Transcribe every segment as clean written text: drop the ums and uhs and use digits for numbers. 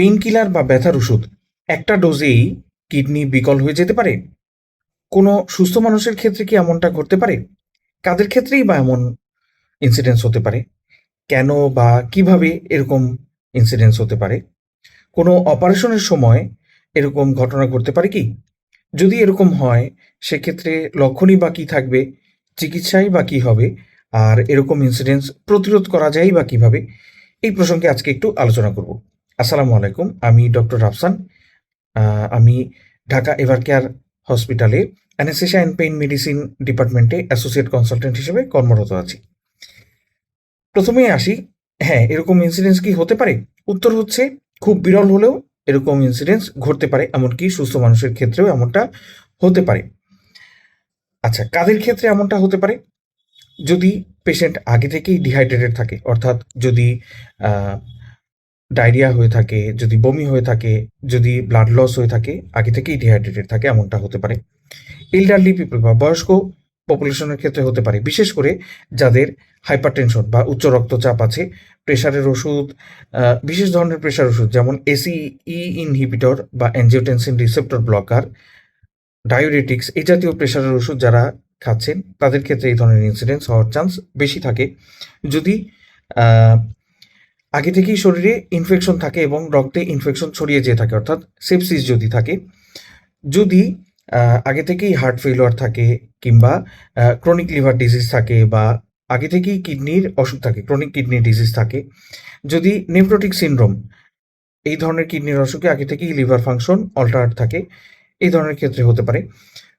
Pain killer বা ব্যথার ওষুধ একটা ডোজেই কিডনি বিকল হয়ে যেতে পারে? কোনো সুস্থ মানুষের ক্ষেত্রে কি এমনটা ঘটতে পারে? কাদের ক্ষেত্রেই বা এমন ইনসিডেন্স হতে পারে? কেন বা কিভাবে এরকম ইনসিডেন্স হতে পারে? কোনো অপারেশনের সময় এরকম ঘটনা ঘটতে পারে কি? যদি এরকম হয়, সেক্ষেত্রে লক্ষণই বা কী থাকবে? চিকিৎসাই বা কী হবে? আর এরকম ইনসিডেন্স প্রতিরোধ করা যায় বা কিভাবে? এই প্রসঙ্গে আজকে একটু আলোচনা করব। আসসালামু আলাইকুম। আমি ডক্টর রাফসান। আমি ঢাকা এভারকেয়ার হসপিটালে অ্যানেস্থেশিয়া অ্যান্ড পেইন মেডিসিন ডিপার্টমেন্টে অ্যাসোসিয়েট কনসালটেন্ট হিসেবে কর্মরত আছি। প্রথমেই আসি, হ্যাঁ, এরকম ইনসিডেন্স কি হতে পারে? উত্তর হচ্ছে খুব বিরল হলেও এরকম ইনসিডেন্স ঘটতে পারে, এমনকি সুস্থ মানুষের ক্ষেত্রেও এমনটা হতে পারে। আচ্ছা, কাদের ক্ষেত্রে এমনটা হতে পারে? যদি পেশেন্ট আগে থেকেই ডিহাইড্রেটেড থাকে, অর্থাৎ যদি ডায়রিয়া হয়ে থাকে, যদি বমি হয়ে থাকে, যদি ব্লাড লস হয়ে থাকে, আগে থেকেই ডিহাইড্রেটেড থাকে, এমনটা হতে পারে। এল্ডারলি পিপল বা বয়স্ক পপুলেশনের ক্ষেত্রে হতে পারে, বিশেষ করে যাদের হাইপারটেনশন বা উচ্চ রক্তচাপ আছে, প্রেশারের ওষুধ, বিশেষ ধরনের প্রেশার ওষুধ যেমন এসিই ইনহিবিটর বা অ্যাঞ্জিওটেনসিন রিসেপ্টর ব্লকার, ডায়োরেটিক্স, এই জাতীয় প্রেশারের ওষুধ যারা খাচ্ছেন তাদের ক্ষেত্রে এই ধরনের ইনসিডেন্স হওয়ার চান্স বেশি থাকে। যদি আহ, আগে থেকেই শরীরে ইনফেকশন থাকে এবং রক্তে ইনফেকশন ছড়িয়ে যেয়ে থাকে, অর্থাৎ সেপসিস যদি থাকে, যদি আগে থেকেই হার্ট ফেলিওর থাকে, কিংবা ক্রনিক লিভার ডিজিজ থাকে, বা আগে থেকেই কিডনির অসুখ থাকে, ক্রনিক কিডনি ডিজিজ থাকে, যদি নেফ্রোটিক সিনড্রোম, এই ধরনের কিডনির অসুখে আগে থেকেই লিভার ফাংশন অল্টার্ড থাকে, এই ধরনের ক্ষেত্রে হতে পারে।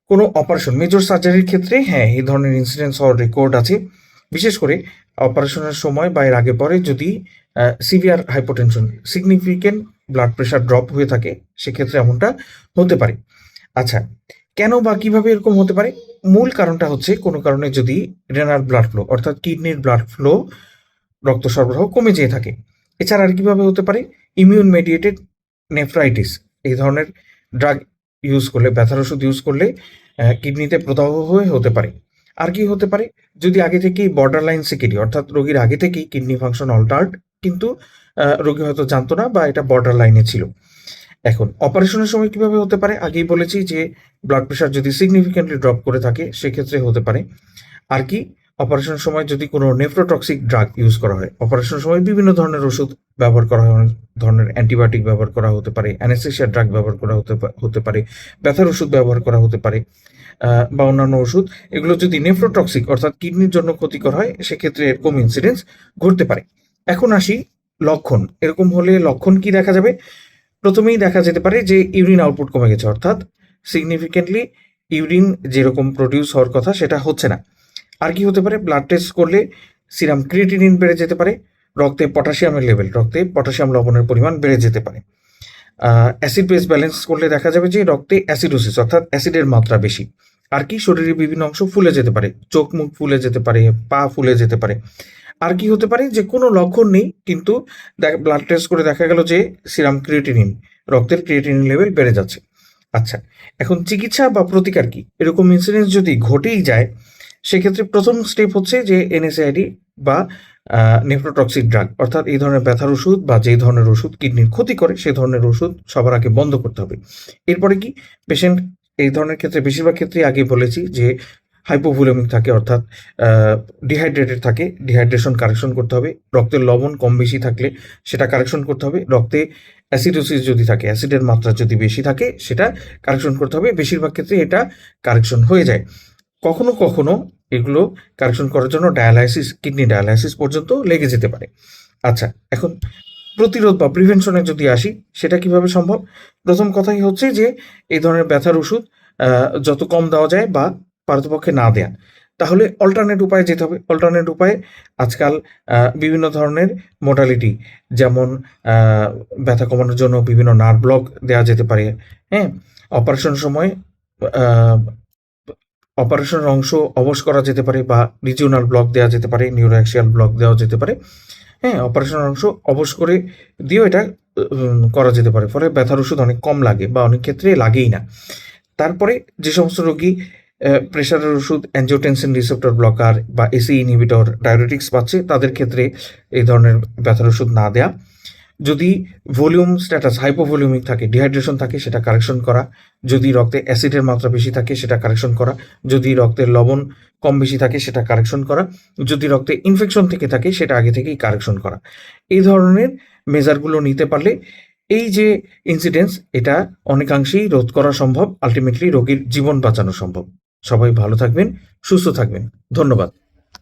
কোনো অপারেশন, মেজর সার্জারির ক্ষেত্রে হ্যাঁ, এই ধরনের ইনসিডেন্স হওয়ার রেকর্ড আছে। বিশেষ করে অপারেশনের সময় বা এর আগে পরে যদি severe hypotension, significant blood pressure drop হয়ে থাকে, সেক্ষেত্রে এমনটা হতে পারে। আচ্ছা, কেন বা কিভাবে এরকম হতে পারে? মূল কারণটা হচ্ছে কোনো কারণে যদি রেনাল ব্লাড ফ্লো, অর্থাৎ কিডনির ব্লাড ফ্লো, রক্ত সরবরাহ কমে যেয়ে থাকে। এছাড়া আর কিভাবে হতে পারে? ইমিউন মেডিয়েটেড নেফ্রাইটিস, এই ধরনের ড্রাগ ইউজ করলে, ব্যথার ওষুধ ইউজ করলে কিডনিতে প্রদাহ হয়ে হতে পারে। আর কি হতে পারে? যদি আগে থেকেই বর্ডার লাইন সিকিডি, অর্থাৎ রোগীর আগে থেকেই কিডনি ফাংশন অল্টার্ড, কিন্তু রোগী হয়তো জানতো না বা এটা বর্ডার লাইনে ছিল। এখন অপারেশনের সময় কিভাবে হতে পারে? আগেই বলেছি যে ব্লাড প্রেশার যদি সিগনিফিকেন্টলি ড্রপ করে থাকে, সেক্ষেত্রে হতে পারে। আর কি, অপারেশনের সময় যদি কোনো নেফ্রোটক্সিক ড্রাগ ইউজ করা হয়, অপারেশনের সময় বিভিন্ন ধরনের ওষুধ ব্যবহার করা হয়, অনেক ধরনের অ্যান্টিবায়োটিক ব্যবহার করা হতে পারে, অ্যানেস্থেসিয়া ড্রাগ ব্যবহার করা হতে পারে, ব্যথার ওষুধ ব্যবহার করা হতে পারে, বা অন্যান্য ওষুধ, এগুলো যদি নেফ্রোটক্সিক অর্থাৎ কিডনির জন্য ক্ষতিকর হয়, সেক্ষেত্রে এরকম ইনসিডেন্স ঘটতে পারে। এখন আসি লক্ষণ। এরকম হলে লক্ষণ কি দেখা যাবে? প্রথমেই দেখা যেতে পারে যে ইউরিন আউটপুট কমে গেছে, অর্থাৎ সিগনিফিকেন্টলি ইউরিন যেরকম প্রডিউস হওয়ার কথা সেটা হচ্ছে না। আর কি হতে পারে? ব্লাড টেস্ট করলে সিরাম ক্রিয়েটিনিন বেড়ে যেতে পারে, রক্তে পটাশিয়ামের লেভেল, রক্তে পটাশিয়াম লবণের পরিমাণ বেড়ে যেতে পারে। অ্যাসিড বেস ব্যালেন্স করলে দেখা যাবে যে রক্তে অ্যাসিডোসিস, অর্থাৎ অ্যাসিডের মাত্রা বেশি। আর কি, শরীরের বিভিন্ন অংশ ফুলে যেতে পারে, চোখ মুখ ফুলে যেতে পারে, পা ফুলে যেতে পারে। আর কি হতে পারে? যে কোনো লক্ষণ নেই, কিন্তু ব্লাড টেস্ট করে দেখা গেল যে সিরাম ক্রিয়েটিনিন, রক্তের ক্রিয়েটিনিন লেভেল বেড়ে যাচ্ছে। আচ্ছা, এখন চিকিৎসা বা প্রতিকার কি? এরকম ইনসিডেন্স যদি ঘটেই যায়, সেক্ষেত্রে প্রথম স্টেপ হচ্ছে যে এনএসআইডি বা নেফ্রোটক্সিক ড্রাগ, অর্থাৎ এই ধরনের ব্যথার ওষুধ বা যে ধরনের ওষুধ কিডনির ক্ষতি করে, সেই ধরনের ওষুধ সবার আগে বন্ধ করতে হবে। এরপরে কি, পেশেন্ট এই ধরনের ক্ষেত্রে বেশিরভাগ ক্ষেত্রেই আগে বলেছি যে হাইপোভোলেমিক থাকে, অর্থাৎ ডিহাইড্রেটেড থাকে, ডিহাইড্রেশন কারেকশন করতে হবে। রক্তের লবণ কম বেশি থাকলে সেটা কারেকশন করতে হবে। রক্তে অ্যাসিডোসিস যদি থাকে, অ্যাসিডের মাত্রা যদি বেশি থাকে, সেটা কারেকশন করতে হবে। বেশিরভাগ ক্ষেত্রে এটা কারেকশন হয়ে যায়। কখনো কখনো এগুলো কারেকশন করার জন্য ডায়ালাইসিস, কিডনি ডায়ালাইসিস পর্যন্ত লেগে যেতে পারে। আচ্ছা, এখন প্রতিরোধ বা প্রিভেনশনে যদি আসি, সেটা কিভাবে সম্ভব? প্রথম কথাই হচ্ছে যে এই ধরনের ব্যথার ওষুধ যত কম দেওয়া যায় বা পারতপক্ষে না দেয়া। তাহলে অল্টারনেট উপায়ে যেতে হবে। অল্টারনেট উপায়ে আজকাল বিভিন্ন ধরনের মোডালিটি, যেমন আ ব্যথা কমানোর জন্য বিভিন্ন নার্ভ ব্লক দেয়া যেতে পারে, হ্যাঁ? অপারেশনের সময় আ অপারেশনের অংশ অবশ করা যেতে পারে, বা রিজিওনাল ব্লক দেওয়া যেতে পারে, নিউরোঅ্যাক্সিয়াল ব্লক দেওয়া যেতে পারে। হ্যাঁ, অপারেশনের অংশ অবশ করে দিয়েও এটা করা যেতে পারে। ফলে ব্যথার ওষুধ অনেক কম লাগে বা অনেক ক্ষেত্রে লাগেই না। তারপরে যে সমস্ত রোগী প্রেশারের ওষুধ, অ্যাঞ্জিওটেনসিন রিসেপ্টর ব্লকার বা এসি ইনহিবিটর, ডায়োরেটিক্স পাচ্ছে, তাদের ক্ষেত্রে এই ধরনের ব্যথার ওষুধ না দেয়া। যদি ভলিউম স্ট্যাটাস হাইপোভলিউমিক থাকে, ডিহাইড্রেশন থাকে, সেটা কারেকশন করা। যদি রক্তে অ্যাসিডের মাত্রা বেশি থাকে সেটা কারেকশন করা। যদি রক্তের লবণ কম বেশি থাকে সেটা কারেকশন করা। যদি রক্তে ইনফেকশন থেকে থাকে সেটা আগে থেকেই কারেকশন করা। এই ধরনের মেজারগুলো নিতে পারলে এই যে ইনসিডেন্স, এটা অনেকাংশেই রোধ করা সম্ভব, আলটিমেটলি রোগীর জীবন বাঁচানো সম্ভব। সবাই ভালো থাকবেন, সুস্থ থাকবেন। ধন্যবাদ।